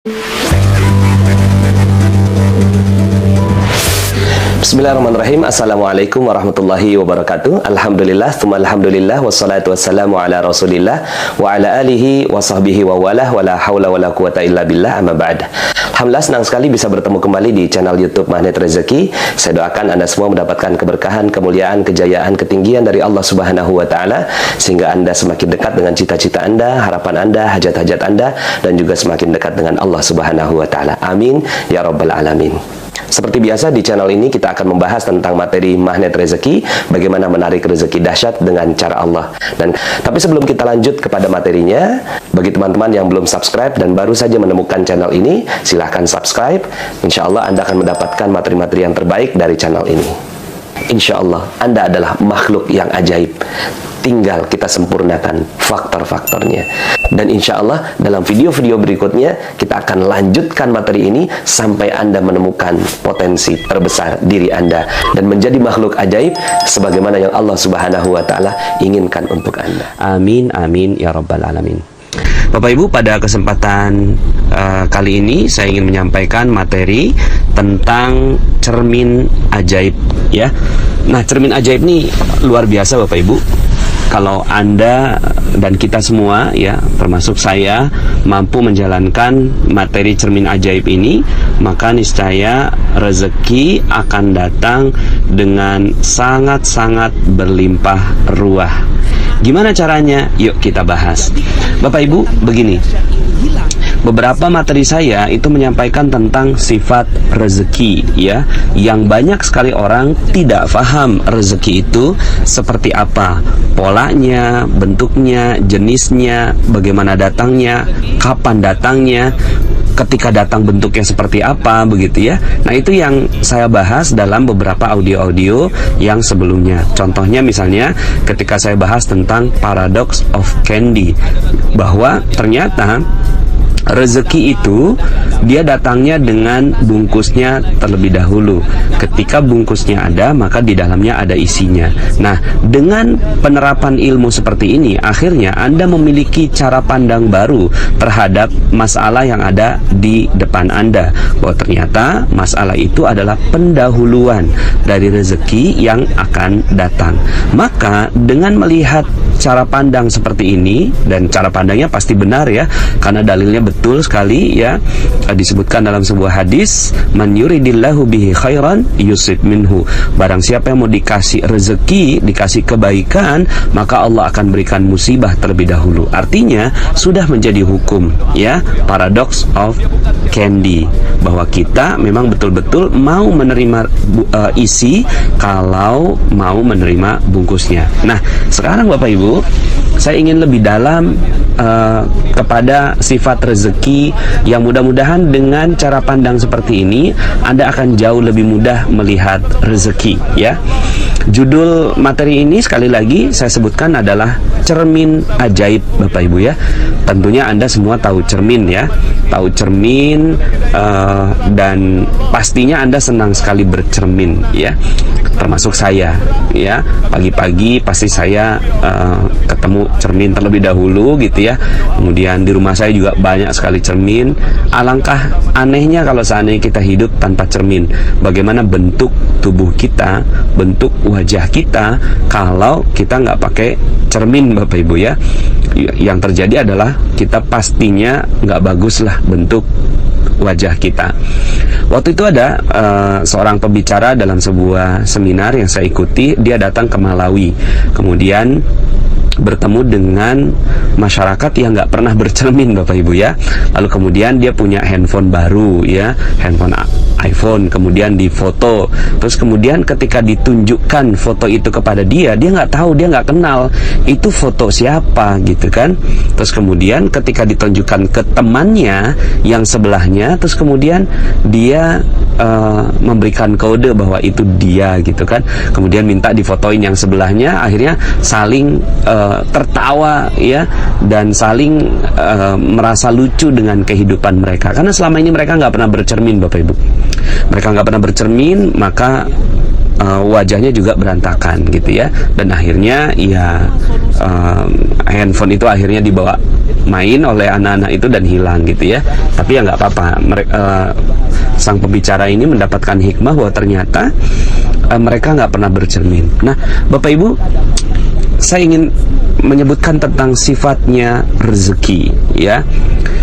Bismillahirrahmanirrahim. Assalamualaikum warahmatullahi wabarakatuh. Alhamdulillah, tsumma alhamdulillah, wassalatu wassalamu ala rasulillah wa ala alihi wa sahbihi wa walah, wa la hawla wa la quwata illa billah, amma ba'd. Alhamdulillah, senang sekali bisa bertemu kembali di channel YouTube Magnet Rezeki. Saya doakan Anda semua mendapatkan keberkahan, kemuliaan, kejayaan, ketinggian dari Allah Subhanahu wa Ta'ala, sehingga Anda semakin dekat dengan cita-cita Anda, harapan Anda, hajat-hajat Anda, dan juga semakin dekat dengan Allah Subhanahu wa Ta'ala. Amin ya rabbal alamin. Seperti biasa di channel ini kita akan membahas tentang materi magnet rezeki, bagaimana menarik rezeki dahsyat dengan cara Allah. Tapi sebelum kita lanjut kepada materinya, bagi teman-teman yang belum subscribe dan baru saja menemukan channel ini, silahkan subscribe. Insya Allah Anda akan mendapatkan materi-materi yang terbaik dari channel ini. Insya Allah Anda adalah makhluk yang ajaib. Tinggal kita sempurnakan faktor-faktornya. Dan insya Allah dalam video-video berikutnya kita akan lanjutkan materi ini sampai Anda menemukan potensi terbesar diri Anda dan menjadi makhluk ajaib sebagaimana yang Allah Subhanahu wa Ta'ala inginkan untuk Anda. Amin, amin ya rabbal alamin. Bapak Ibu, pada kesempatan kali ini saya ingin menyampaikan materi tentang cermin ajaib, ya. Nah, cermin ajaib ini luar biasa Bapak Ibu. Kalau Anda dan kita semua, ya, termasuk saya, mampu menjalankan materi cermin ajaib ini, maka niscaya rezeki akan datang dengan sangat-sangat berlimpah ruah. Gimana caranya? Yuk kita bahas. Bapak Ibu, begini. Beberapa materi saya itu menyampaikan tentang sifat rezeki, ya, yang banyak sekali orang tidak paham rezeki itu seperti apa, polanya, bentuknya, jenisnya, bagaimana datangnya, kapan datangnya, ketika datang bentuknya seperti apa, begitu ya. Nah, itu yang saya bahas dalam beberapa audio-audio yang sebelumnya. Contohnya misalnya ketika saya bahas tentang paradox of candy, bahwa ternyata rezeki itu dia datangnya dengan bungkusnya terlebih dahulu. Ketika bungkusnya ada, maka di dalamnya ada isinya. Nah, dengan penerapan ilmu seperti ini, akhirnya Anda memiliki cara pandang baru terhadap masalah yang ada di depan Anda, bahwa ternyata masalah itu adalah pendahuluan dari rezeki yang akan datang. Maka dengan melihat cara pandang seperti ini, dan cara pandangnya pasti benar ya, karena dalilnya betul sekali ya, disebutkan dalam sebuah hadis, man yuridillahu bihi khairan yusib minhu. Barang siapa yang mau dikasih rezeki, dikasih kebaikan, maka Allah akan berikan musibah terlebih dahulu. Artinya sudah menjadi hukum ya, paradox of candy, bahwa kita memang betul-betul mau menerima isi kalau mau menerima bungkusnya. Nah, sekarang Bapak Ibu, saya ingin lebih dalam kepada sifat rezeki yang mudah-mudahan dengan cara pandang seperti ini Anda akan jauh lebih mudah melihat rezeki, ya. Judul materi ini sekali lagi saya sebutkan adalah cermin ajaib Bapak Ibu ya. Tentunya Anda semua tahu cermin ya, tahu cermin, dan pastinya Anda senang sekali bercermin ya, termasuk saya ya. Pagi-pagi pasti saya ketemu cermin terlebih dahulu gitu ya. Kemudian di rumah saya juga banyak sekali cermin. Alangkah anehnya kalau seandainya kita hidup tanpa cermin. Bagaimana bentuk tubuh kita, bentuk wajah kita kalau kita nggak pakai cermin Bapak Ibu ya. Yang terjadi adalah kita pastinya nggak bagus lah bentuk wajah kita. Waktu itu ada seorang pembicara dalam sebuah seminar yang saya ikuti. Dia datang ke Malawi, kemudian bertemu dengan masyarakat yang nggak pernah bercermin Bapak Ibu ya. Lalu kemudian dia punya handphone baru ya, handphone iPhone, kemudian difoto. Terus kemudian ketika ditunjukkan foto itu kepada dia nggak tahu, dia nggak kenal itu foto siapa gitu kan. Terus kemudian ketika ditunjukkan ke temannya yang sebelahnya, terus kemudian dia memberikan kode bahwa itu dia gitu kan. Kemudian minta difotoin yang sebelahnya, akhirnya saling tertawa ya, dan saling merasa lucu dengan kehidupan mereka, karena selama ini mereka nggak pernah bercermin Bapak Ibu. Mereka nggak pernah bercermin, maka wajahnya juga berantakan gitu ya, dan akhirnya ya handphone itu akhirnya dibawa main oleh anak-anak itu dan hilang gitu ya. Tapi ya nggak apa-apa, sang pembicara ini mendapatkan hikmah bahwa ternyata mereka nggak pernah bercermin. Nah, Bapak Ibu, saya ingin menyebutkan tentang sifatnya rezeki ya.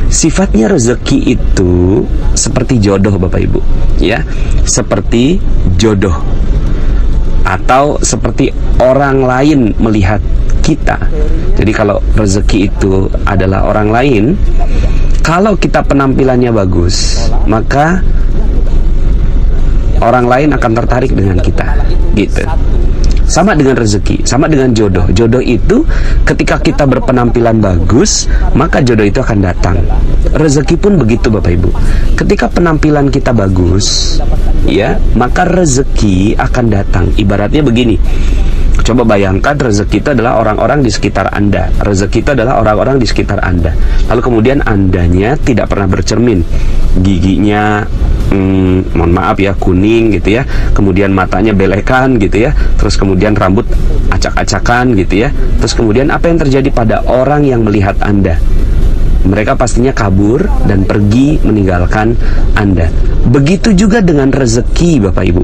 Sifatnya rezeki itu seperti jodoh Bapak Ibu ya, seperti jodoh atau seperti orang lain melihat kita. Jadi kalau rezeki itu adalah orang lain, kalau kita penampilannya bagus, maka orang lain akan tertarik dengan kita gitu. Sama dengan rezeki, sama dengan jodoh. Jodoh itu ketika kita berpenampilan bagus, maka jodoh itu akan datang. Rezeki pun begitu Bapak Ibu. Ketika penampilan kita bagus, ya, maka rezeki akan datang. Ibaratnya begini. Coba bayangkan rezeki itu adalah orang-orang di sekitar Anda. Rezeki itu adalah orang-orang di sekitar Anda. Lalu kemudian Andanya tidak pernah bercermin. Giginya mohon maaf ya, kuning gitu ya, kemudian matanya belekan gitu ya, terus kemudian rambut acak-acakan gitu ya, terus kemudian apa yang terjadi pada orang yang melihat Anda? Mereka pastinya kabur dan pergi meninggalkan Anda. Begitu juga dengan rezeki Bapak Ibu.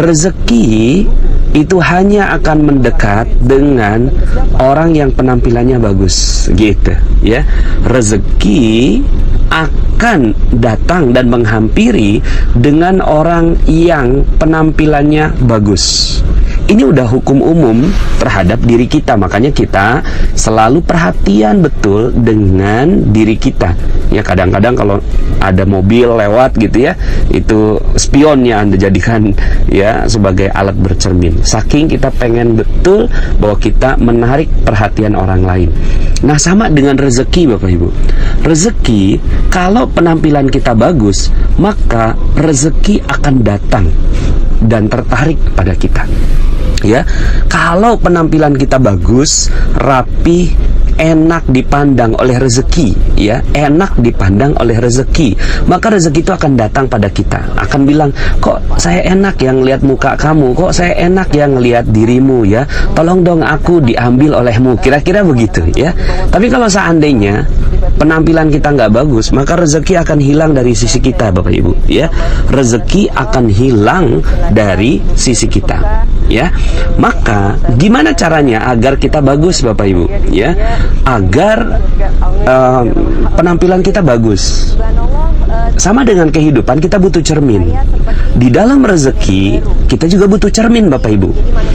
Rezeki itu hanya akan mendekat dengan orang yang penampilannya bagus gitu ya. Rezeki akan datang dan menghampiri dengan orang yang penampilannya bagus. Ini udah hukum umum terhadap diri kita, makanya kita selalu perhatian betul dengan diri kita. Ya kadang-kadang kalau ada mobil lewat gitu ya, itu spionnya Anda jadikan ya sebagai alat bercermin. Saking kita pengen betul bahwa kita menarik perhatian orang lain. Nah, sama dengan rezeki Bapak Ibu. Rezeki, kalau penampilan kita bagus, maka rezeki akan datang dan tertarik pada kita. Ya, kalau penampilan kita bagus, rapi, enak dipandang oleh rezeki, ya, enak dipandang oleh rezeki, maka rezeki itu akan datang pada kita, akan bilang, kok saya enak yang lihat muka kamu, kok saya enak yang lihat dirimu, ya, tolong dong aku diambil olehmu, kira-kira begitu, ya. Tapi kalau seandainya penampilan kita nggak bagus, maka rezeki akan hilang dari sisi kita, Bapak Ibu, ya. Rezeki akan hilang dari sisi kita, ya. Maka gimana caranya agar kita bagus, Bapak Ibu, ya, agar penampilan kita bagus? Sama dengan kehidupan, kita butuh cermin. Di dalam rezeki kita juga butuh cermin, Bapak Ibu,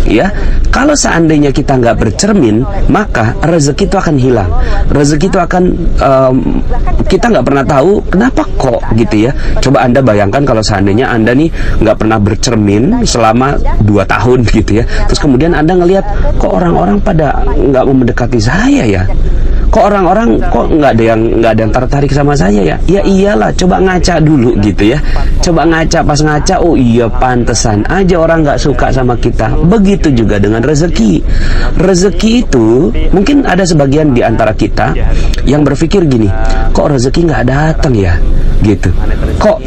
ya. Kalau seandainya kita nggak bercermin, maka rezeki itu akan hilang. Rezeki itu akan kita nggak pernah tahu kenapa kok gitu, ya. Coba Anda bayangkan kalau seandainya Anda nih nggak pernah bercermin selama 2 tahun gitu, ya. Terus kemudian Anda ngelihat, kok orang-orang pada nggak mau mendekati saya, ya. Kok orang-orang kok nggak ada yang tertarik sama saya, ya? Ya iyalah, coba ngaca dulu gitu, ya. Coba ngaca, pas ngaca, oh iya pantesan aja orang nggak suka sama kita. Begitu juga dengan rezeki. Rezeki itu mungkin ada sebagian di antara kita yang berpikir gini, kok rezeki nggak datang ya, gitu. Kok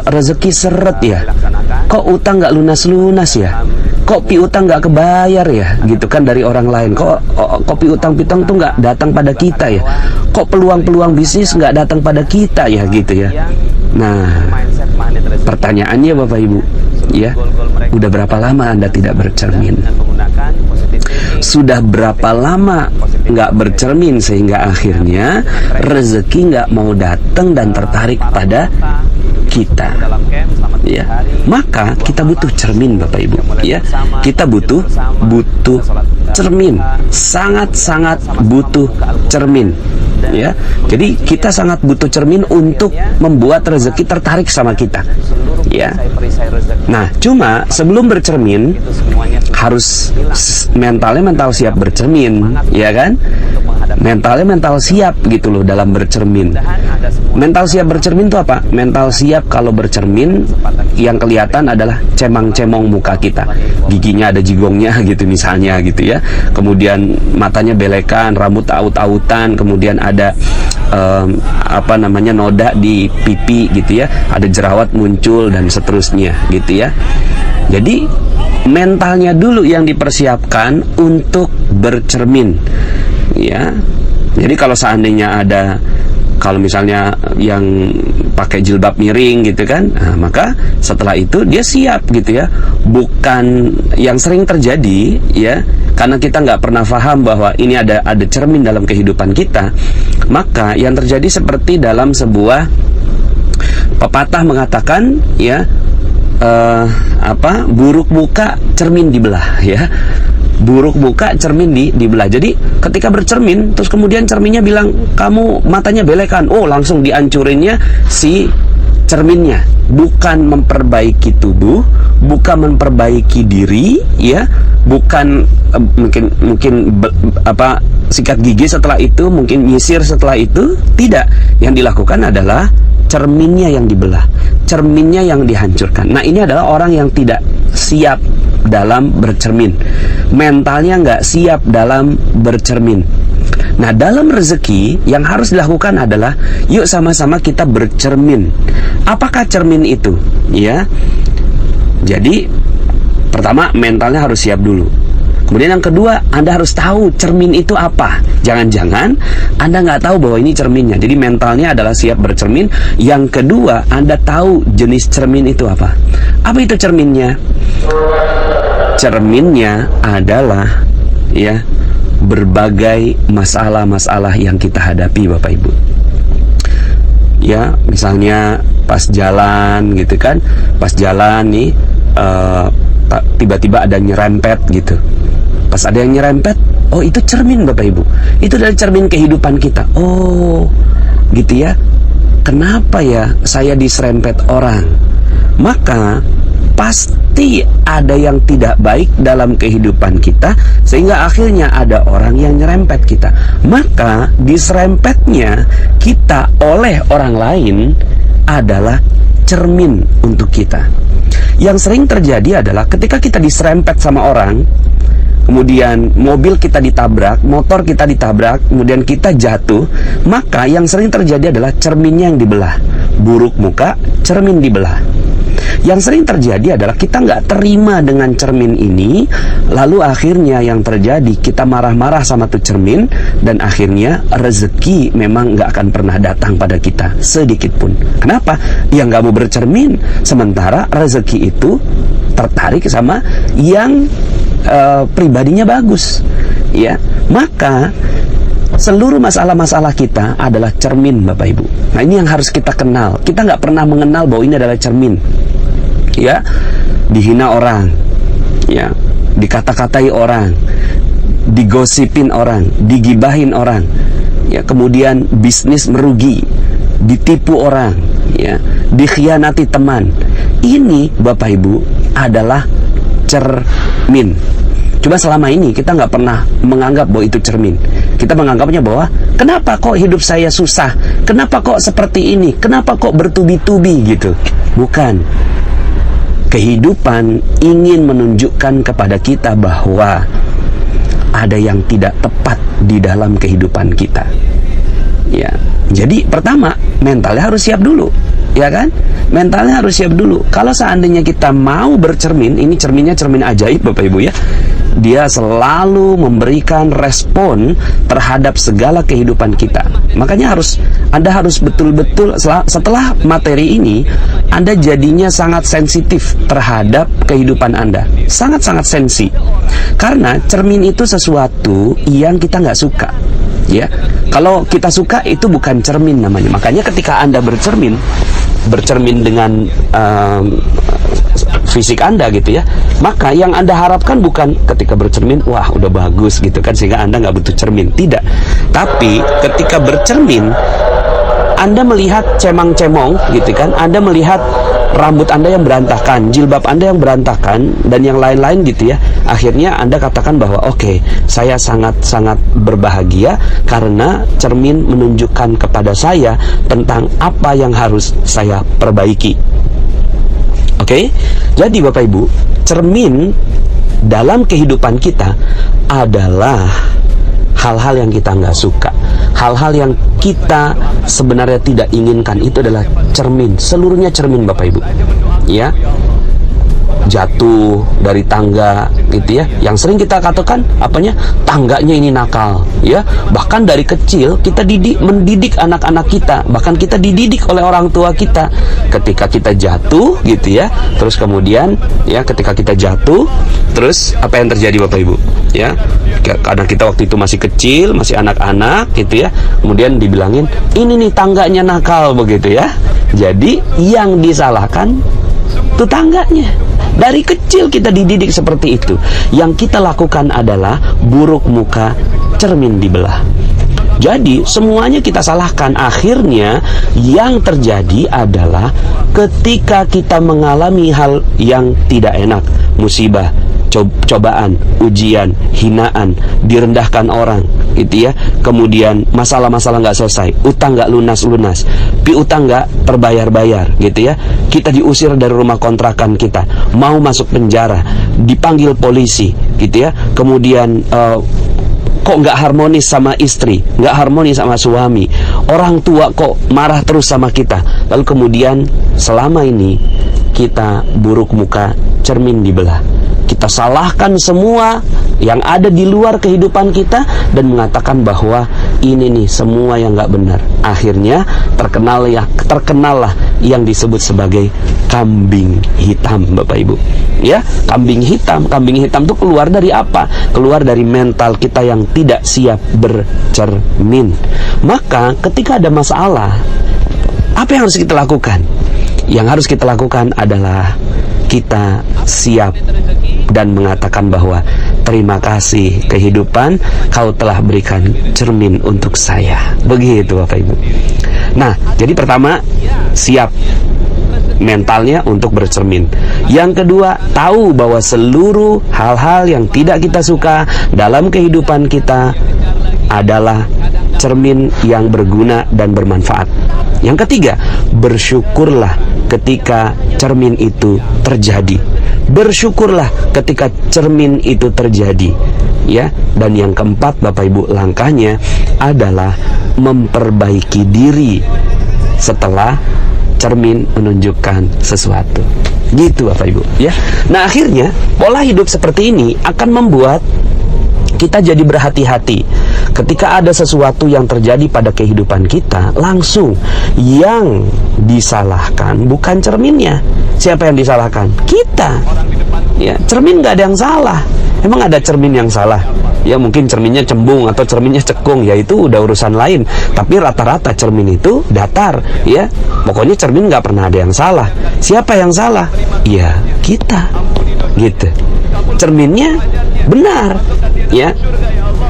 rezeki seret ya? Kok utang nggak lunas-lunas ya? Kok piutang nggak kebayar ya, gitu kan, dari orang lain. Kok piutang-piutang tuh nggak datang pada kita ya. Kok peluang-peluang bisnis nggak datang pada kita ya, gitu ya. Nah, pertanyaannya Bapak Ibu, ya, udah berapa lama Anda tidak bercermin? Sudah berapa lama nggak bercermin sehingga akhirnya rezeki nggak mau datang dan tertarik pada kita, ya. Maka kita butuh cermin, Bapak Ibu, ya. Kita butuh cermin, sangat butuh cermin, ya. Jadi kita sangat butuh cermin untuk membuat rezeki tertarik sama kita, ya. Nah, cuma sebelum bercermin mentalnya mental siap bercermin, ya kan? Mentalnya mental siap gitu loh dalam bercermin. Mental siap bercermin itu apa? Mental siap kalau bercermin yang kelihatan adalah cemang-cemong muka kita, giginya ada jigongnya gitu misalnya gitu ya, kemudian matanya belekan, rambut aut-autan, kemudian ada noda di pipi gitu ya, ada jerawat muncul dan seterusnya gitu ya. Jadi mentalnya dulu yang dipersiapkan untuk bercermin, ya. Jadi kalau seandainya kalau misalnya yang pakai jilbab miring gitu kan, maka setelah itu dia siap gitu ya. Bukan yang sering terjadi ya, karena kita nggak pernah paham bahwa ini ada cermin dalam kehidupan kita. Maka yang terjadi seperti dalam sebuah pepatah mengatakan ya, buruk muka cermin dibelah ya. Buruk muka cermin dibelah. Jadi ketika bercermin terus kemudian cerminnya bilang kamu matanya belekan, langsung dihancurinnya si cerminnya. Bukan memperbaiki tubuh, bukan memperbaiki diri ya, bukan mungkin sikat gigi setelah itu, mungkin nyisir setelah itu, tidak. Yang dilakukan adalah cerminnya yang dibelah, cerminnya yang dihancurkan. Nah, ini adalah orang yang tidak siap dalam bercermin, mentalnya nggak siap dalam bercermin. Nah, dalam rezeki yang harus dilakukan adalah yuk sama-sama kita bercermin. Apakah cermin itu? Ya, jadi pertama mentalnya harus siap dulu. Kemudian yang kedua, Anda harus tahu cermin itu apa. Jangan-jangan Anda nggak tahu bahwa ini cerminnya. Jadi mentalnya adalah siap bercermin. Yang kedua, Anda tahu jenis cermin itu apa. Apa itu cerminnya? Cerminnya adalah ya berbagai masalah-masalah yang kita hadapi, Bapak Ibu. Ya, misalnya pas jalan gitu kan, pas jalan nih tiba-tiba ada nyerempet gitu. Pas ada yang nyerempet, itu cermin Bapak Ibu. Itu dari cermin kehidupan kita. Gitu ya. Kenapa ya saya diserempet orang? Maka pasti ada yang tidak baik dalam kehidupan kita, sehingga akhirnya ada orang yang nyerempet kita. Maka diserempetnya kita oleh orang lain adalah cermin untuk kita. Yang sering terjadi adalah ketika kita diserempet sama orang, kemudian mobil kita ditabrak, motor kita ditabrak, kemudian kita jatuh, maka yang sering terjadi adalah cerminnya yang dibelah. Buruk muka, cermin dibelah. Yang sering terjadi adalah kita nggak terima dengan cermin ini, lalu akhirnya yang terjadi kita marah-marah sama tuh cermin, dan akhirnya rezeki memang nggak akan pernah datang pada kita sedikit pun. Kenapa? Ya nggak mau bercermin, sementara rezeki itu tertarik sama yang pribadinya bagus, ya. Maka seluruh masalah-masalah kita adalah cermin, Bapak Ibu. Nah, ini yang harus kita kenal. Kita nggak pernah mengenal bahwa ini adalah cermin. Ya, dihina orang, ya, dikata-katai orang, digosipin orang, digibahin orang, ya, kemudian bisnis merugi, ditipu orang, ya, dikhianati teman. Ini Bapak Ibu adalah cermin. Coba selama ini kita nggak pernah menganggap bahwa itu cermin. Kita menganggapnya bahwa kenapa kok hidup saya susah, kenapa kok seperti ini, kenapa kok bertubi-tubi gitu. Bukan. Kehidupan ingin menunjukkan kepada kita bahwa ada yang tidak tepat di dalam kehidupan kita. Ya, jadi pertama mentalnya harus siap dulu, ya kan? Mentalnya harus siap dulu. Kalau seandainya kita mau bercermin, ini cerminnya cermin ajaib Bapak Ibu ya. Dia selalu memberikan respon terhadap segala kehidupan kita. Makanya Anda harus betul-betul setelah materi ini, Anda jadinya sangat sensitif terhadap kehidupan Anda. Sangat-sangat sensi. Karena cermin itu sesuatu yang kita nggak suka. Ya, kalau kita suka itu bukan cermin namanya. Makanya ketika Anda bercermin dengan fisik Anda gitu ya, maka yang Anda harapkan bukan ketika bercermin, wah udah bagus gitu kan, sehingga Anda nggak butuh cermin. Tidak. Tapi ketika bercermin, Anda melihat cemang-cemong gitu kan, Anda melihat rambut Anda yang berantakan, jilbab Anda yang berantakan, dan yang lain-lain gitu ya. Akhirnya Anda katakan bahwa oke, saya sangat-sangat berbahagia karena cermin menunjukkan kepada saya tentang apa yang harus saya perbaiki. Oke, jadi Bapak Ibu, cermin dalam kehidupan kita adalah hal-hal yang kita nggak suka, hal-hal yang kita sebenarnya tidak inginkan. Itu adalah cermin, seluruhnya cermin Bapak Ibu, ya. Jatuh dari tangga gitu ya, yang sering kita katakan apanya, tangganya ini nakal ya. Bahkan dari kecil kita mendidik anak-anak kita, bahkan kita dididik oleh orang tua kita. Ketika kita jatuh gitu ya, terus kemudian ya, ketika kita jatuh, terus apa yang terjadi Bapak Ibu ya, karena kita waktu itu masih kecil, masih anak-anak gitu ya, kemudian dibilangin ini nih tangganya nakal begitu ya. Jadi yang disalahkan itu tangganya. Dari kecil kita dididik seperti itu. Yang kita lakukan adalah buruk muka, cermin dibelah. Jadi semuanya kita salahkan. Akhirnya yang terjadi adalah ketika kita mengalami hal yang tidak enak, musibah, cobaan, ujian, hinaan, direndahkan orang gitu ya, kemudian masalah-masalah nggak selesai, utang nggak lunas-lunas, piutang nggak terbayar-bayar gitu ya, kita diusir dari rumah kontrakan kita, mau masuk penjara, dipanggil polisi gitu ya, kemudian kok nggak harmonis sama istri, nggak harmonis sama suami, orang tua kok marah terus sama kita, lalu kemudian selama ini kita buruk muka, cermin dibelah. Kita salahkan semua yang ada di luar kehidupan kita dan mengatakan bahwa ini nih semua yang nggak benar. Akhirnya terkenallah yang disebut sebagai kambing hitam Bapak Ibu ya. Kambing hitam itu keluar dari apa? Keluar dari mental kita yang tidak siap bercermin. Maka ketika ada masalah, apa yang harus kita lakukan? Yang harus kita lakukan adalah kita siap dan mengatakan bahwa terima kasih kehidupan, kau telah berikan cermin untuk saya. Begitu Bapak Ibu. Nah, jadi pertama, siap mentalnya untuk bercermin. Yang kedua, tahu bahwa seluruh hal-hal yang tidak kita suka dalam kehidupan kita adalah cermin yang berguna dan bermanfaat. Yang ketiga, bersyukurlah ketika cermin itu terjadi. Bersyukurlah ketika cermin itu terjadi ya. Dan yang keempat Bapak Ibu, langkahnya adalah memperbaiki diri setelah cermin menunjukkan sesuatu. Gitu Bapak Ibu ya. Nah, akhirnya pola hidup seperti ini akan membuat kita jadi berhati-hati. Ketika ada sesuatu yang terjadi pada kehidupan kita, langsung yang disalahkan bukan cerminnya. Siapa yang disalahkan? Kita. Ya, cermin nggak ada yang salah. Emang ada cermin yang salah? Ya mungkin cerminnya cembung atau cerminnya cekung, ya itu udah urusan lain. Tapi rata-rata cermin itu datar, ya. Pokoknya cermin nggak pernah ada yang salah. Siapa yang salah? Ya kita, gitu. Cerminnya benar, ya.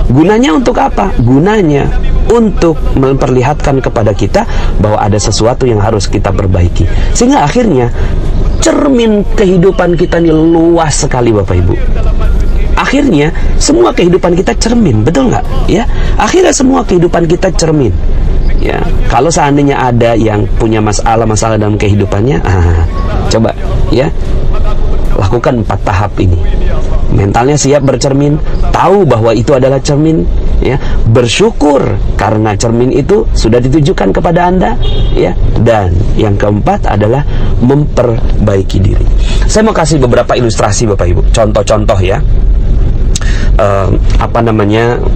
Gunanya untuk apa? Gunanya untuk memperlihatkan kepada kita bahwa ada sesuatu yang harus kita perbaiki. Sehingga akhirnya cermin kehidupan kita ini luas sekali Bapak Ibu. Akhirnya semua kehidupan kita cermin, betul nggak? Ya, akhirnya semua kehidupan kita cermin. Ya, kalau seandainya ada yang punya masalah-masalah dalam kehidupannya, coba ya lakukan 4 tahap ini. Mentalnya siap bercermin, tahu bahwa itu adalah cermin, ya, bersyukur karena cermin itu sudah ditujukan kepada Anda, ya, dan yang keempat adalah memperbaiki diri. Saya mau kasih beberapa ilustrasi Bapak Ibu, contoh-contoh ya.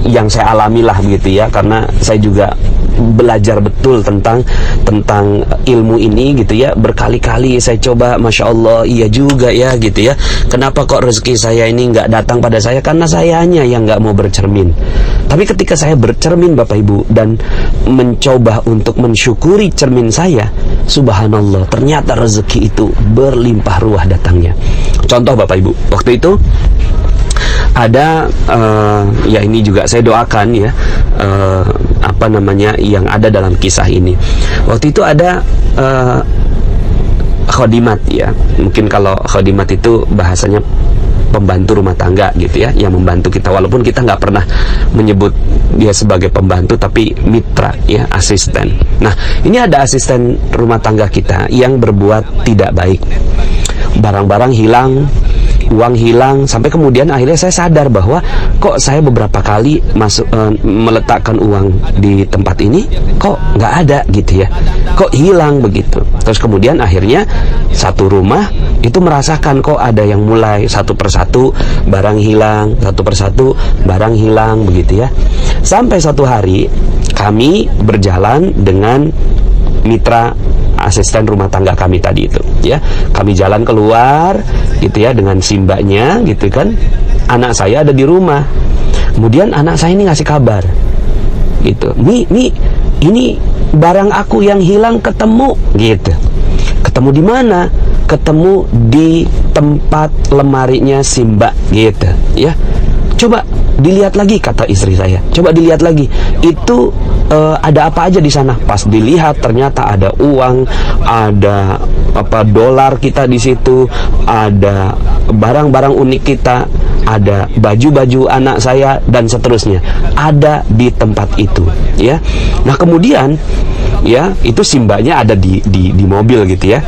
Yang saya alami lah begitu ya, karena saya juga belajar betul tentang ilmu ini gitu ya, berkali-kali saya coba, Masya Allah, iya juga ya gitu ya. Kenapa kok rezeki saya ini nggak datang pada saya? Karena sayanya yang nggak mau bercermin. Tapi ketika saya bercermin Bapak Ibu dan mencoba untuk mensyukuri cermin saya, subhanallah, ternyata rezeki itu berlimpah ruah datangnya. Contoh Bapak Ibu, waktu itu ada ya ini juga saya doakan ya, yang ada dalam kisah ini. Waktu itu ada khodimat ya. Mungkin kalau khodimat itu bahasanya pembantu rumah tangga gitu ya, yang membantu kita, walaupun kita nggak pernah menyebut dia sebagai pembantu, tapi mitra ya, asisten. Nah, ini ada asisten rumah tangga kita yang berbuat tidak baik, barang-barang hilang, uang hilang, sampai kemudian akhirnya saya sadar bahwa kok saya beberapa kali meletakkan uang di tempat ini kok nggak ada gitu ya, kok hilang begitu. Terus kemudian akhirnya satu rumah itu merasakan kok ada yang mulai satu persatu barang hilang, satu persatu barang hilang begitu ya. Sampai satu hari kami berjalan dengan mitra asisten rumah tangga kami tadi itu ya, kami jalan keluar gitu ya dengan simbanya gitu kan, anak saya ada di rumah. Kemudian anak saya ini ngasih kabar gitu, Mi ini barang aku yang hilang ketemu gitu. Ketemu di mana? Ketemu di tempat lemarinya Simba gitu ya. Coba dilihat lagi, kata istri saya. Coba dilihat lagi. Itu ada apa aja di sana? Pas dilihat ternyata ada uang, ada dolar kita di situ, ada barang-barang unik kita, ada baju-baju anak saya dan seterusnya. Ada di tempat itu, ya. Nah, kemudian ya, itu simbanya ada di mobil gitu ya.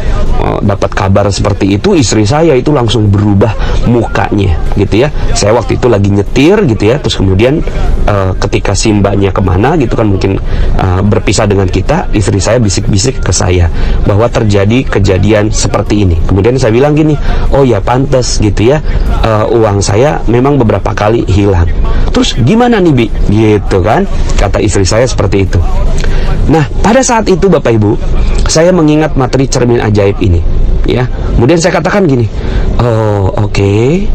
Dapat kabar seperti itu, istri saya itu langsung berubah mukanya gitu ya. Saya waktu itu lagi nyetir gitu ya, terus kemudian ketika simbanya kemana gitu kan, mungkin berpisah dengan kita, istri saya bisik-bisik ke saya bahwa terjadi kejadian seperti ini. Kemudian saya bilang gini, oh ya pantas gitu ya, uang saya memang beberapa kali hilang. Terus gimana nih Bi? Gitu kan, kata istri saya seperti itu. Nah, pada saat itu Bapak Ibu, saya mengingat materi cermin ajaib ini ya. Kemudian saya katakan gini, oh oke,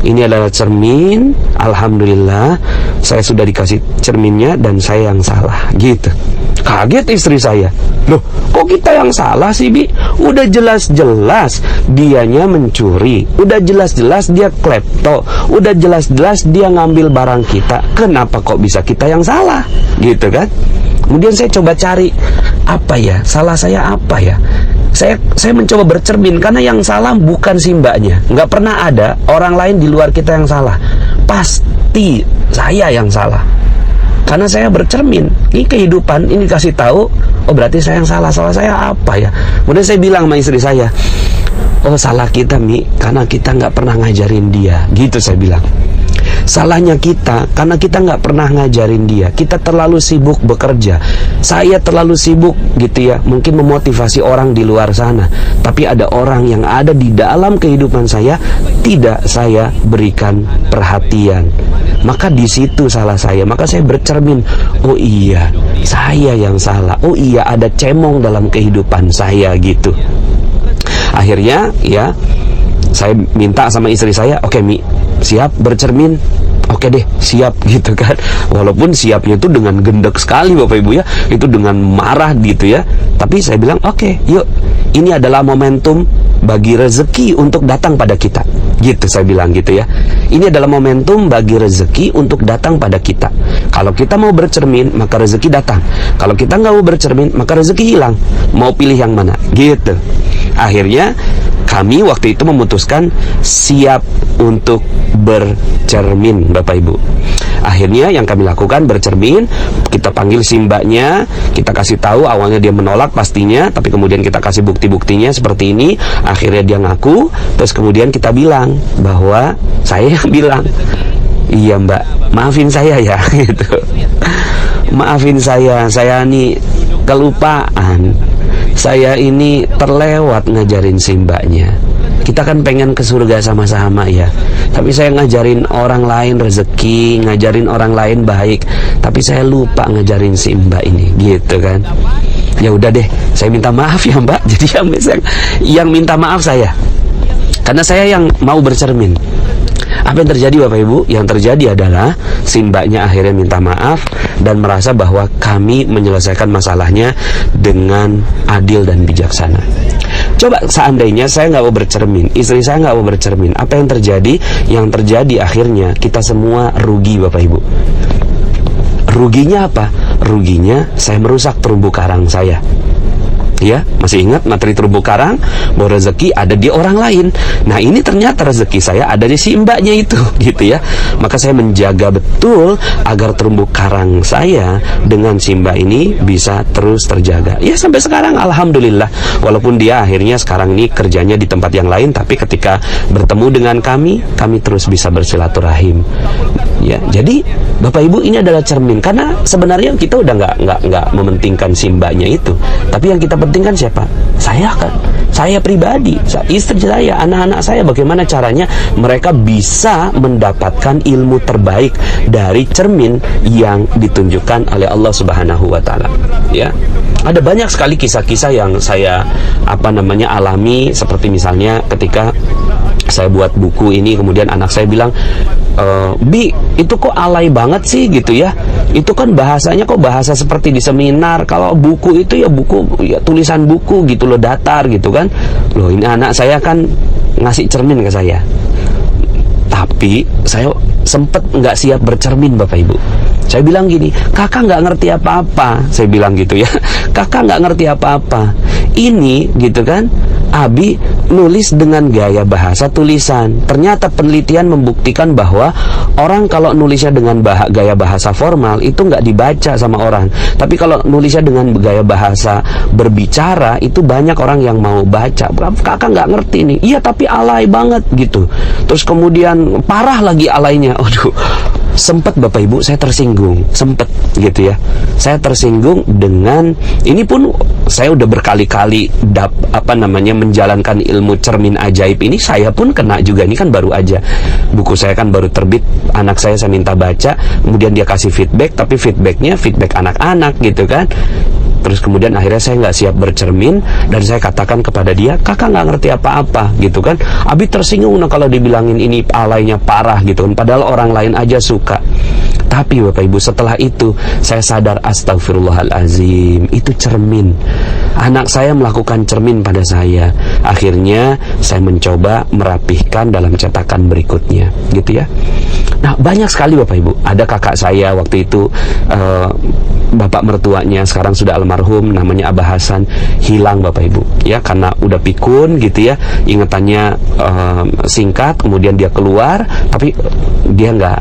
ini adalah cermin, alhamdulillah saya sudah dikasih cerminnya dan saya yang salah gitu. Kaget istri saya, loh kok kita yang salah sih Bi? Udah jelas-jelas dianya mencuri, udah jelas-jelas dia klepto, udah jelas-jelas dia ngambil barang kita, kenapa kok bisa kita yang salah gitu kan? Kemudian saya coba cari, apa ya, salah saya apa ya? Saya mencoba bercermin, karena yang salah bukan simbanya. Nggak pernah ada orang lain di luar kita yang salah. Pasti saya yang salah. Karena saya bercermin, ini kehidupan, ini kasih tahu, oh berarti saya yang salah. Salah saya apa ya? Kemudian saya bilang sama istri saya, oh salah kita Mi, karena kita nggak pernah ngajarin dia. Gitu saya bilang. Salahnya kita karena kita nggak pernah ngajarin dia. Kita terlalu sibuk bekerja, saya terlalu sibuk gitu ya, mungkin memotivasi orang di luar sana, tapi ada orang yang ada di dalam kehidupan saya tidak saya berikan perhatian. Maka di situ salah saya. Maka saya bercermin, oh iya saya yang salah, oh iya ada cemong dalam kehidupan saya gitu. Akhirnya ya, saya minta sama istri saya, oke Mi, siap bercermin? Oke deh, siap gitu kan. Walaupun siapnya itu dengan gendek sekali Bapak Ibu ya, itu dengan marah gitu ya. Tapi saya bilang, oke, yuk, ini adalah momentum bagi rezeki untuk datang pada kita. Gitu saya bilang gitu ya. Ini adalah momentum bagi rezeki untuk datang pada kita. Kalau kita mau bercermin, maka rezeki datang. Kalau kita nggak mau bercermin, maka rezeki hilang. Mau pilih yang mana? Gitu. Akhirnya kami waktu itu memutuskan siap untuk bercermin Bapak Ibu. Akhirnya yang kami lakukan bercermin, kita panggil simbanya, kita kasih tahu, awalnya dia menolak pastinya, tapi kemudian kita kasih bukti-buktinya seperti ini. Akhirnya dia ngaku, terus kemudian kita bilang bahwa saya yang bilang, iya Mbak, maafin saya ya gitu. Maafin saya nih kelupaan. Saya ini terlewat ngajarin simbanya. Kita kan pengen ke surga sama-sama ya, tapi saya ngajarin orang lain rezeki, ngajarin orang lain baik, tapi saya lupa ngajarin simba ini gitu kan. Ya udah deh, saya minta maaf ya Mbak. Jadi yang minta maaf saya, karena saya yang mau bercermin. Apa yang terjadi Bapak Ibu? Yang terjadi adalah simbanya akhirnya minta maaf dan merasa bahwa kami menyelesaikan masalahnya dengan adil dan bijaksana. Coba seandainya saya nggak mau bercermin, istri saya nggak mau bercermin, apa yang terjadi? Yang terjadi akhirnya kita semua rugi Bapak Ibu. Ruginya apa? Ruginya saya merusak terumbu karang saya. Ya, masih ingat materi terumbu karang bahwa rezeki ada di orang lain. Nah, ini ternyata rezeki saya ada di si mbaknya itu, gitu ya. Maka saya menjaga betul agar terumbu karang saya dengan si mbak ini bisa terus terjaga. Ya, sampai sekarang alhamdulillah, walaupun dia akhirnya sekarang ini kerjanya di tempat yang lain, tapi ketika bertemu dengan kami terus bisa bersilaturahim. Ya, jadi Bapak Ibu, ini adalah cermin, karena sebenarnya kita udah nggak mementingkan si mbaknya itu, tapi yang kita pentingkan siapa? Saya pribadi, istri saya, anak-anak saya, bagaimana caranya mereka bisa mendapatkan ilmu terbaik dari cermin yang ditunjukkan oleh Allah Subhanahu wa taala. Ya. Ada banyak sekali kisah-kisah yang saya alami, seperti misalnya ketika saya buat buku ini, kemudian anak saya bilang, Bi, itu kok alay banget sih gitu ya, itu kan bahasanya kok bahasa seperti di seminar, kalau buku itu ya buku, ya tulisan buku gitu loh, datar gitu kan. Loh, ini anak saya kan ngasih cermin ke saya, tapi saya sempet nggak siap bercermin Bapak Ibu. Saya bilang gini, kakak nggak ngerti apa-apa, saya bilang gitu ya, kakak nggak ngerti apa-apa. Ini gitu kan, Abi nulis dengan gaya bahasa tulisan. Ternyata penelitian membuktikan bahwa orang kalau nulisnya dengan gaya bahasa formal itu nggak dibaca sama orang. Tapi kalau nulisnya dengan gaya bahasa berbicara, itu banyak orang yang mau baca. Kakak nggak ngerti nih. Iya, tapi alay banget gitu. Terus kemudian parah lagi alaynya. Aduh, sempet Bapak Ibu saya tersinggung, sempet gitu ya. Saya tersinggung dengan ini pun saya udah berkali-kali menjalankan ilmu cermin ajaib ini, saya pun kena juga. Ini kan baru aja, buku saya kan baru terbit, anak saya minta baca, kemudian dia kasih feedback, tapi feedbacknya feedback anak-anak gitu kan. Terus kemudian akhirnya saya nggak siap bercermin, dan saya katakan kepada dia, kakak nggak ngerti apa-apa gitu kan. Abi tersinggung kalau dibilangin ini alaynya parah gitu kan, padahal orang lain aja suka. Tapi Bapak Ibu, setelah itu saya sadar, astagfirullahalazim, itu cermin. Anak saya melakukan cermin pada saya. Akhirnya saya mencoba merapihkan dalam cetakan berikutnya, gitu ya. Nah, banyak sekali Bapak Ibu. Ada kakak saya waktu itu, bapak mertuanya sekarang sudah almarhum, namanya Abah Hasan, hilang Bapak Ibu, ya, karena udah pikun gitu ya, ingatannya singkat, kemudian dia keluar, tapi dia nggak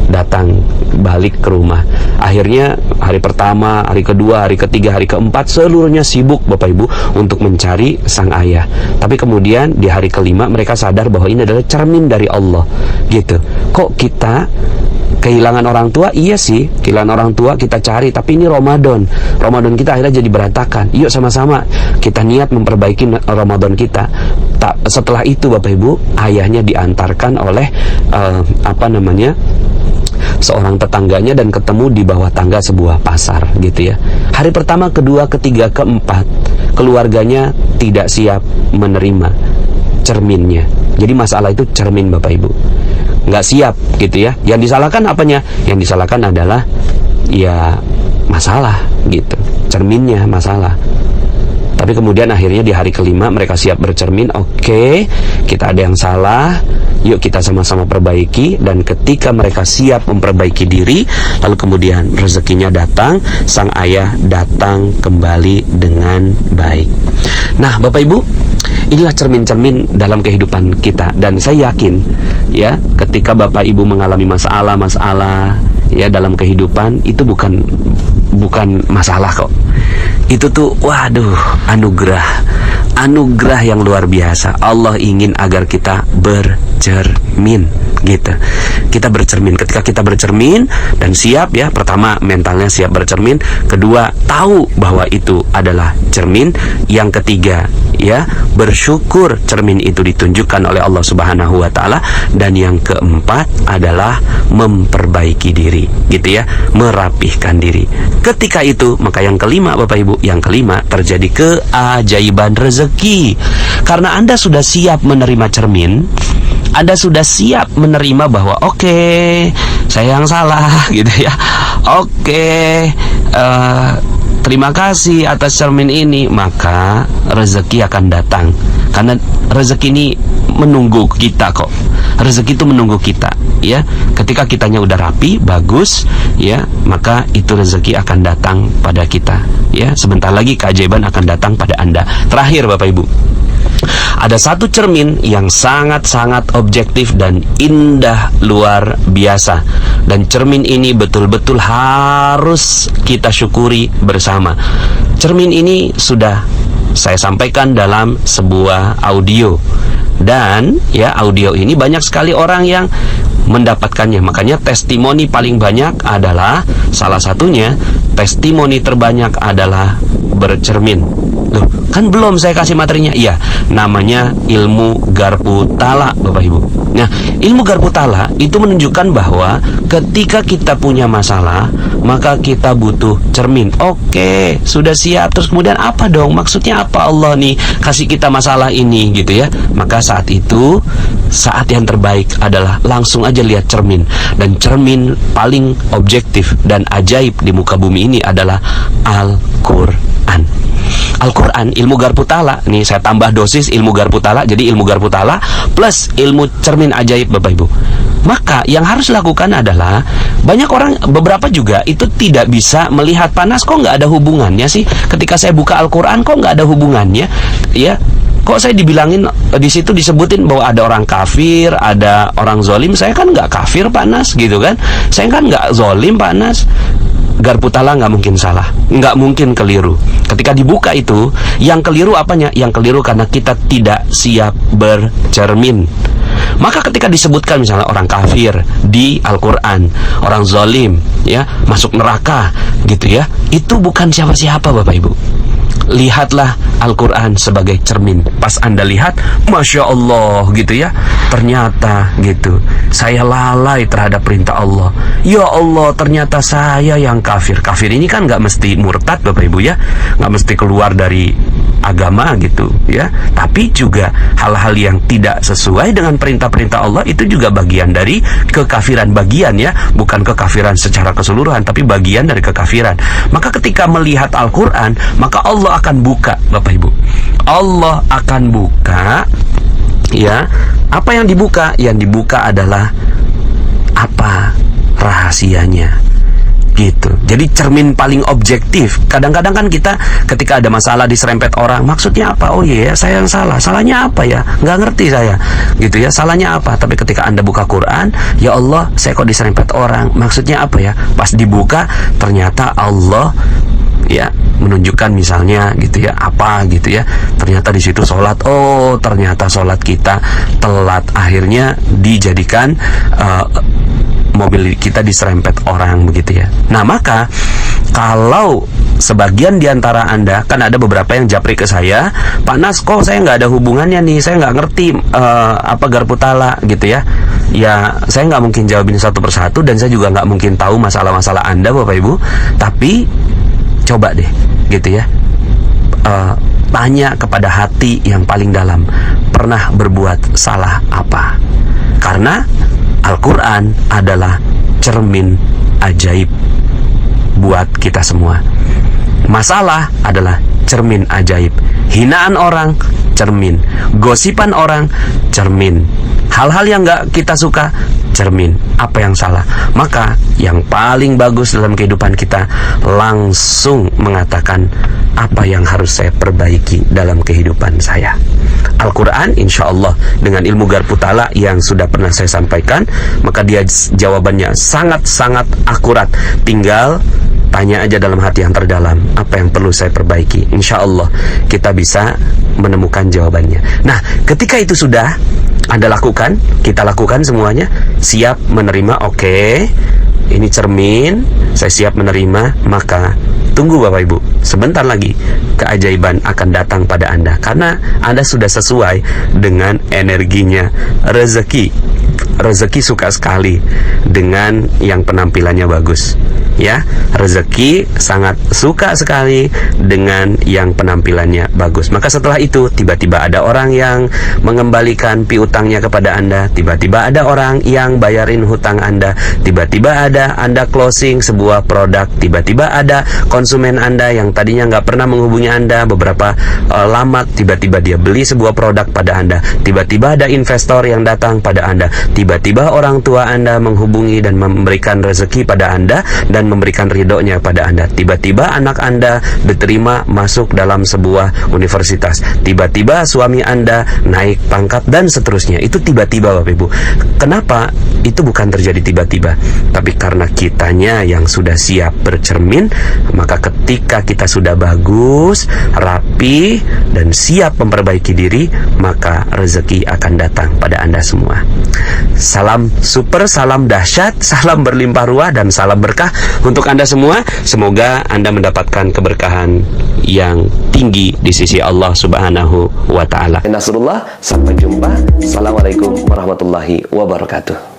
datang balik ke rumah. Akhirnya hari pertama, hari kedua, hari ketiga, hari keempat, seluruhnya sibuk Bapak Ibu untuk mencari sang ayah. Tapi kemudian di hari kelima mereka sadar bahwa ini adalah cermin dari Allah, gitu. Kok kita kehilangan orang tua? Iya sih, kehilangan orang tua kita cari, tapi ini Ramadan kita akhirnya jadi berantakan. Yuk sama-sama kita niat memperbaiki Ramadan kita. Setelah itu Bapak Ibu, ayahnya diantarkan oleh seorang tetangganya dan ketemu di bawah tangga sebuah pasar gitu ya. Hari pertama, kedua, ketiga, keempat, keluarganya tidak siap menerima cerminnya. Jadi masalah itu cermin Bapak Ibu, nggak siap gitu ya. Yang disalahkan apanya? Yang disalahkan adalah ya masalah gitu, cerminnya masalah. Tapi kemudian akhirnya di hari kelima mereka siap bercermin. Oke, kita ada yang salah, yuk kita sama-sama perbaiki. Dan ketika mereka siap memperbaiki diri, lalu kemudian rezekinya datang, sang ayah datang kembali dengan baik. Nah Bapak Ibu, inilah cermin-cermin dalam kehidupan kita. Dan saya yakin ya, ketika Bapak Ibu mengalami masalah-masalah ya dalam kehidupan, itu bukan masalah kok. Itu tuh, waduh, anugerah yang luar biasa. Allah ingin agar kita bercermin gitu. Kita bercermin. Ketika kita bercermin dan siap ya, pertama mentalnya siap bercermin, kedua tahu bahwa itu adalah cermin, yang ketiga ya bersyukur cermin itu ditunjukkan oleh Allah Subhanahu wa taala, dan yang keempat adalah memperbaiki diri gitu ya, merapihkan diri. Ketika itu maka yang kelima Bapak Ibu, yang kelima terjadi keajaiban rezeki. Karena Anda sudah siap menerima cermin, Anda sudah siap menerima bahwa oke, saya yang salah gitu ya. Oke, terima kasih atas cermin ini, maka rezeki akan datang. Karena rezeki ini menunggu kita kok. rezeki itu menunggu kita, ya. Ketika kitanya udah rapi, bagus, ya, maka itu rezeki akan datang pada kita, ya. Sebentar lagi keajaiban akan datang pada Anda. Terakhir Bapak Ibu, ada satu cermin yang sangat-sangat objektif dan indah luar biasa, dan cermin ini betul-betul harus kita syukuri bersama. Cermin ini sudah saya sampaikan dalam sebuah audio, dan ya, audio ini banyak sekali orang yang mendapatkannya. Makanya testimoni paling banyak adalah, salah satunya testimoni terbanyak adalah bercermin. Loh, kan belum saya kasih materinya. Iya, namanya ilmu Garpu Tala, Bapak Ibu. Nah, ilmu Garpu Tala itu menunjukkan bahwa ketika kita punya masalah, maka kita butuh cermin. Oke, sudah siap. Terus kemudian apa dong? Maksudnya apa Allah nih kasih kita masalah ini, gitu ya? Maka saat itu, saat yang terbaik adalah langsung aja lihat cermin. Dan cermin paling objektif dan ajaib di muka bumi ini adalah Al-Quran. Al-Quran, ilmu Garpu Tala. Nih saya tambah dosis ilmu Garpu Tala, jadi ilmu Garpu Tala plus ilmu cermin ajaib, Bapak Ibu. Maka yang harus dilakukan adalah, banyak orang, beberapa juga itu tidak bisa melihat panas. Kok nggak ada hubungannya sih? Ketika saya buka Al-Quran, kok nggak ada hubungannya? Ya, kok saya dibilangin di situ disebutin bahwa ada orang kafir, ada orang zolim. Saya kan nggak kafir, Pak Nas, gitu kan? Saya kan nggak zolim, Pak Nas. Garpu Tala nggak mungkin salah, nggak mungkin keliru. Ketika dibuka itu, yang keliru apanya? Yang keliru karena kita tidak siap bercermin. Maka ketika disebutkan misalnya orang kafir di Al-Quran, orang zalim, ya, masuk neraka, gitu ya, itu bukan siapa-siapa, Bapak Ibu. Lihatlah Al-Quran sebagai cermin. Pas Anda lihat, Masya Allah, gitu ya, ternyata gitu, saya lalai terhadap perintah Allah. Ya Allah, ternyata saya yang kafir. Kafir ini kan nggak mesti murtad, Bapak Ibu, ya, nggak mesti keluar dari agama, gitu ya. Tapi juga hal-hal yang tidak sesuai dengan perintah-perintah Allah itu juga bagian dari kekafiran, bagian, ya, bukan kekafiran secara keseluruhan, tapi bagian dari kekafiran. Maka ketika melihat Al-Quran, maka Allah akan buka, Bapak Ibu. Allah akan buka, ya. Apa yang dibuka? Yang dibuka adalah apa rahasianya, gitu. Jadi cermin paling objektif. Kadang-kadang kan kita ketika ada masalah diserempet orang, maksudnya apa? Oh iya, saya yang salah. Salahnya apa ya? Nggak ngerti saya, gitu ya. Salahnya apa? Tapi ketika Anda buka Quran, ya Allah, saya kok diserempet orang, maksudnya apa ya? Pas dibuka, ternyata Allah, ya, menunjukkan misalnya, gitu ya, apa, gitu ya. Ternyata di situ sholat. Oh, ternyata sholat kita telat. Akhirnya dijadikan mobil kita diserempet orang, begitu ya. Nah, maka kalau sebagian diantara Anda, kan ada beberapa yang japri ke saya, Pak Nas, kok saya nggak ada hubungannya nih, saya nggak ngerti apa Garpu Tala, gitu ya. Ya, saya nggak mungkin jawabin satu persatu, dan saya juga nggak mungkin tahu masalah-masalah Anda, Bapak Ibu. Tapi coba deh, gitu ya, tanya kepada hati yang paling dalam, pernah berbuat salah apa? Karena Al-Quran adalah cermin ajaib buat kita semua. Masalah adalah cermin ajaib. Hinaan orang, cermin. Gosipan orang, cermin. Hal-hal yang gak kita suka, cermin. Apa yang salah? Maka yang paling bagus dalam kehidupan kita, langsung mengatakan apa yang harus saya perbaiki dalam kehidupan saya. Al-Quran, insya Allah, dengan ilmu Garpu Tala yang sudah pernah saya sampaikan, maka dia jawabannya sangat-sangat akurat. Tinggal tanya aja dalam hati yang terdalam, apa yang perlu saya perbaiki. Insya Allah kita bisa menemukan jawabannya. Nah, ketika itu sudah Anda lakukan, kita lakukan semuanya, siap menerima, oke, ini cermin, saya siap menerima, maka tunggu Bapak Ibu, sebentar lagi keajaiban akan datang pada Anda, karena Anda sudah sesuai dengan energinya rezeki. Rezeki suka sekali dengan yang penampilannya bagus, ya, rezeki sangat suka sekali dengan yang penampilannya bagus. Maka setelah itu tiba-tiba ada orang yang mengembalikan piutangnya kepada Anda, tiba-tiba ada orang yang bayarin hutang Anda, tiba-tiba ada Anda closing sebuah produk, tiba-tiba ada konsumen Anda yang tadinya nggak pernah menghubungi Anda beberapa lama, tiba-tiba dia beli sebuah produk pada Anda, tiba-tiba ada investor yang datang pada Anda, tiba-tiba orang tua Anda menghubungi dan memberikan rezeki pada Anda dan memberikan ridhonya pada Anda, tiba-tiba anak Anda diterima masuk dalam sebuah universitas, tiba-tiba suami Anda naik pangkat dan seterusnya. Itu tiba-tiba, Bapak Ibu. Kenapa? Itu bukan terjadi tiba-tiba, tapi karena kitanya yang sudah siap bercermin. Maka ketika kita sudah bagus, rapi, dan siap memperbaiki diri, maka rezeki akan datang pada Anda semua. Salam super, salam dahsyat, salam berlimpah ruah, dan salam berkah untuk Anda semua. Semoga Anda mendapatkan keberkahan yang tinggi di sisi Allah Subhanahu wa Ta'ala. Nasrullah, sampai jumpa. Assalamualaikum warahmatullahi wabarakatuh.